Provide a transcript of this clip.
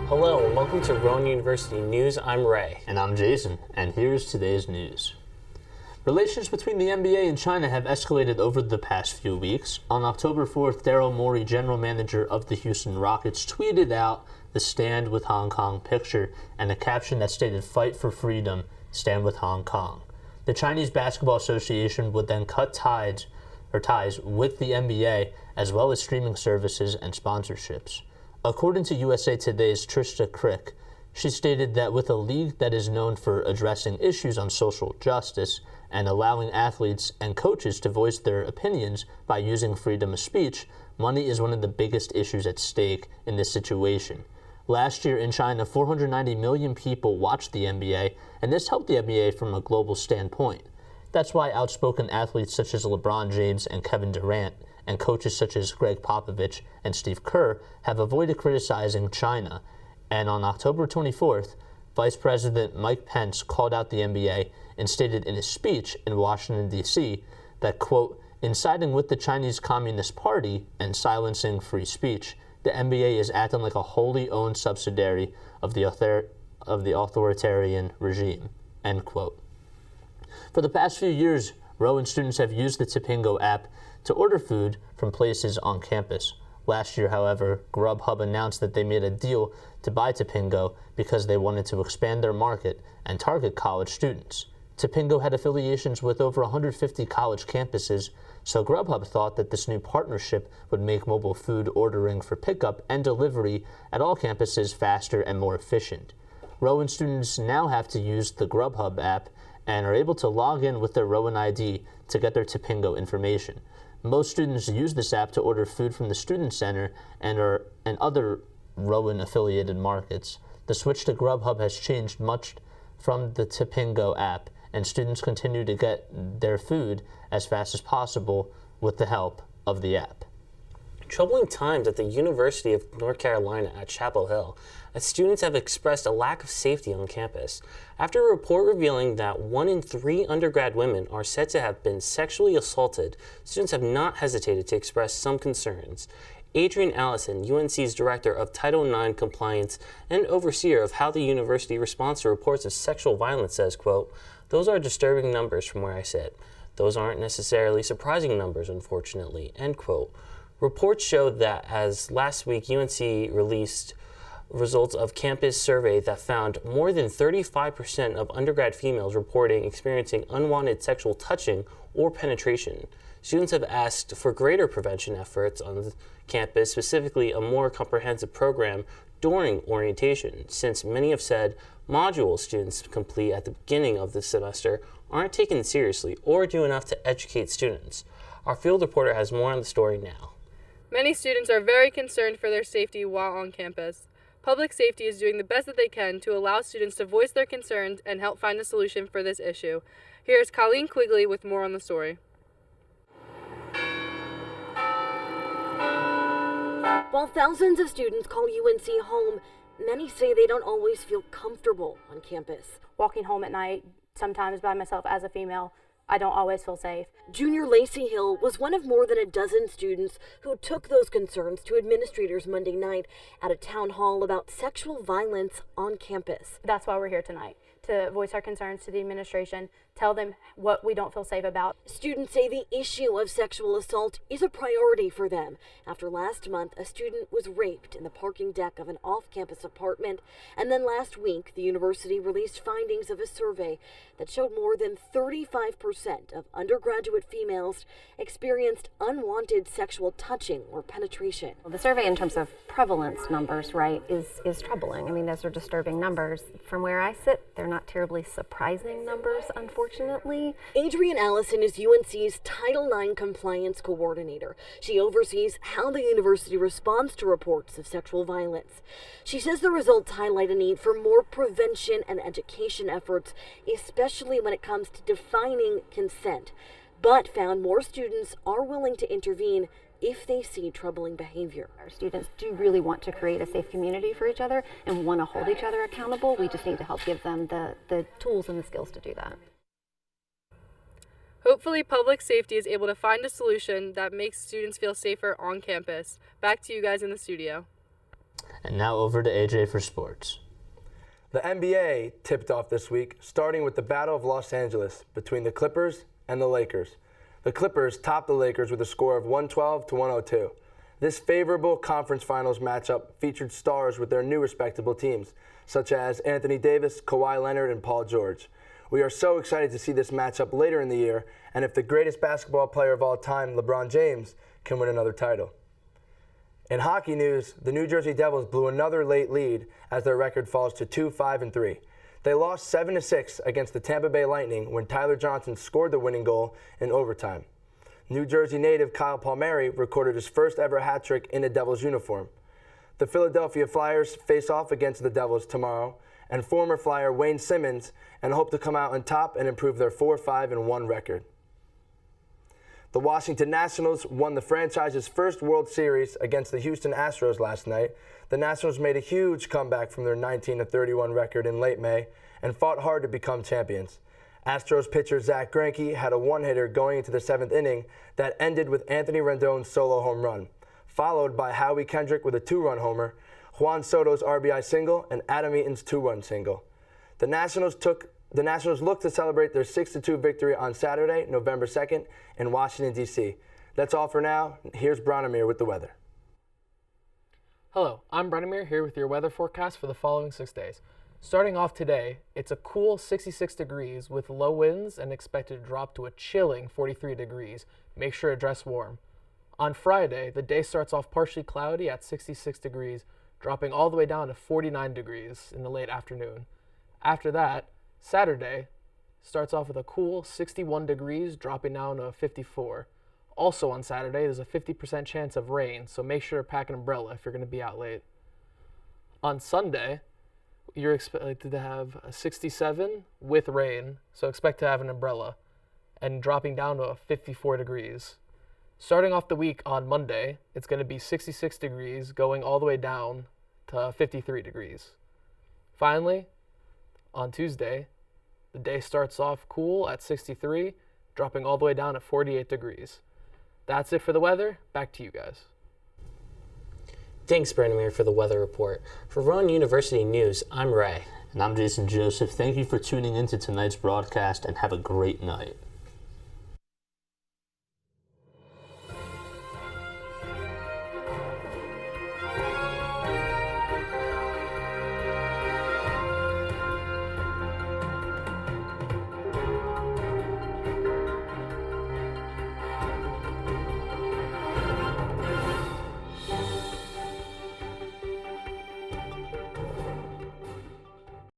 Hello and welcome to Rowan University News. I'm Ray. And I'm Jason, and here's today's news. Relations between the NBA and China have escalated over the past few weeks. On October 4th, Daryl Morey, general manager of the Houston Rockets, tweeted out the Stand with Hong Kong picture and a caption that stated, "Fight for freedom, stand with Hong Kong." The Chinese Basketball Association would then cut ties with the NBA, as well as streaming services and sponsorships. According to USA Today's Trista Crick, she stated that with a league that is known for addressing issues on social justice and allowing athletes and coaches to voice their opinions by using freedom of speech, money is one of the biggest issues at stake in this situation. Last year in China, 490 million people watched the NBA, and this helped the NBA from a global standpoint. That's why outspoken athletes such as LeBron James and Kevin Durant and coaches such as Greg Popovich and Steve Kerr have avoided criticizing China. And on October 24th, Vice President Mike Pence called out the NBA and stated in his speech in Washington, D.C. that, quote, "In siding with the Chinese Communist Party and silencing free speech, the NBA is acting like a wholly owned subsidiary of the authoritarian regime," end quote. For the past few years, Rowan students have used the Tipingo app to order food from places on campus. Last year, however, Grubhub announced that they made a deal to buy Tipingo because they wanted to expand their market and target college students. Tipingo had affiliations with over 150 college campuses, so Grubhub thought that this new partnership would make mobile food ordering for pickup and delivery at all campuses faster and more efficient. Rowan students now have to use the Grubhub app and are able to log in with their Rowan ID to get their Tipingo information. Most students use this app to order food from the Student Center and other Rowan-affiliated markets. The switch to Grubhub has changed much from the Tipingo app, and students continue to get their food as fast as possible with the help of the app. Troubling times at the University of North Carolina at Chapel Hill, as students have expressed a lack of safety on campus after a report revealing that 1 in 3 undergrad women are said to have been sexually assaulted. Students have not hesitated to express some concerns. Adrian Allison, UNC's Director of Title IX Compliance and Overseer of how the university responds to reports of sexual violence, says, quote, "Those are disturbing numbers from where I sit. Those aren't necessarily surprising numbers, unfortunately," end quote. Reports showed that as last week UNC released results of campus survey that found more than 35% of undergrad females reporting experiencing unwanted sexual touching or penetration. Students have asked for greater prevention efforts on the campus, specifically a more comprehensive program during orientation, since many have said modules students complete at the beginning of the semester aren't taken seriously or do enough to educate students. Our field reporter has more on the story now. Many students are very concerned for their safety while on campus. Public safety is doing the best that they can to allow students to voice their concerns and help find a solution for this issue. Here's Colleen Quigley with more on the story. While thousands of students call UNC home, many say they don't always feel comfortable on campus. Walking home at night, sometimes by myself as a female, I don't always feel safe. Junior Lacey Hill was one of more than a dozen students who took those concerns to administrators Monday night at a town hall about sexual violence on campus. That's why we're here tonight, to voice our concerns to the administration, tell them what we don't feel safe about. Students say the issue of sexual assault is a priority for them after last month a student was raped in the parking deck of an off-campus apartment, and then last week the university released findings of a survey that showed more than 35% of undergraduate females experienced unwanted sexual touching or penetration. Well, the survey in terms of prevalence numbers, right, is troubling. I mean, those are disturbing numbers. From where I sit, they're not terribly surprising numbers, unfortunately. Adrian Allison is UNC's Title IX Compliance Coordinator. She oversees how the university responds to reports of sexual violence. She says the results highlight a need for more prevention and education efforts, especially when it comes to defining consent, but found more students are willing to intervene if they see troubling behavior. Our students do really want to create a safe community for each other and want to hold each other accountable. We just need to help give them the tools and the skills to do that. Hopefully, public safety is able to find a solution that makes students feel safer on campus. Back to you guys in the studio. And now over to AJ for sports. The NBA tipped off this week, starting with the Battle of Los Angeles between the Clippers and the Lakers. The Clippers topped the Lakers with a score of 112 to 102. This favorable conference finals matchup featured stars with their new respectable teams, such as Anthony Davis, Kawhi Leonard, and Paul George. We are so excited to see this matchup later in the year, and if the greatest basketball player of all time, LeBron James, can win another title. In hockey news, the New Jersey Devils blew another late lead as their record falls to 2-5-3. They lost 7-6 against the Tampa Bay Lightning when Tyler Johnson scored the winning goal in overtime. New Jersey native Kyle Palmieri recorded his first ever hat trick in a Devils uniform. The Philadelphia Flyers face off against the Devils tomorrow, and former Flyer Wayne Simmons and hope to come out on top and improve their 4-5-1 record. The Washington Nationals won the franchise's first World Series against the Houston Astros last night. The Nationals made a huge comeback from their 19-31 record in late May and fought hard to become champions. Astros pitcher Zach Greinke had a one-hitter going into the 7th inning that ended with Anthony Rendon's solo home run, followed by Howie Kendrick with a 2-run homer, Juan Soto's RBI single, and Adam Eaton's 2-run single. The Nationals look to celebrate their 6-2 victory on Saturday, November 2nd, in Washington, D.C. That's all for now. Here's Branimir with the weather. Hello, I'm Branimir here with your weather forecast for the following 6 days. Starting off today, it's a cool 66 degrees with low winds and expected to drop to a chilling 43 degrees. Make sure to dress warm. On Friday, the day starts off partially cloudy at 66 degrees, dropping all the way down to 49 degrees in the late afternoon. After that, Saturday starts off with a cool 61 degrees, dropping down to 54. Also on Saturday, there's a 50% chance of rain, so make sure to pack an umbrella if you're going to be out late. On Sunday, you're expected to have a 67 with rain, so expect to have an umbrella, and dropping down to 54 degrees. Starting off the week on Monday, it's going to be 66 degrees, going all the way down to 53 degrees. Finally, on Tuesday, the day starts off cool at 63, dropping all the way down to 48 degrees. That's it for the weather. Back to you guys. Thanks, Branimir, for the weather report. For Rowan University News, I'm Ray. And I'm Jason Joseph. Thank you for tuning in to tonight's broadcast, and have a great night.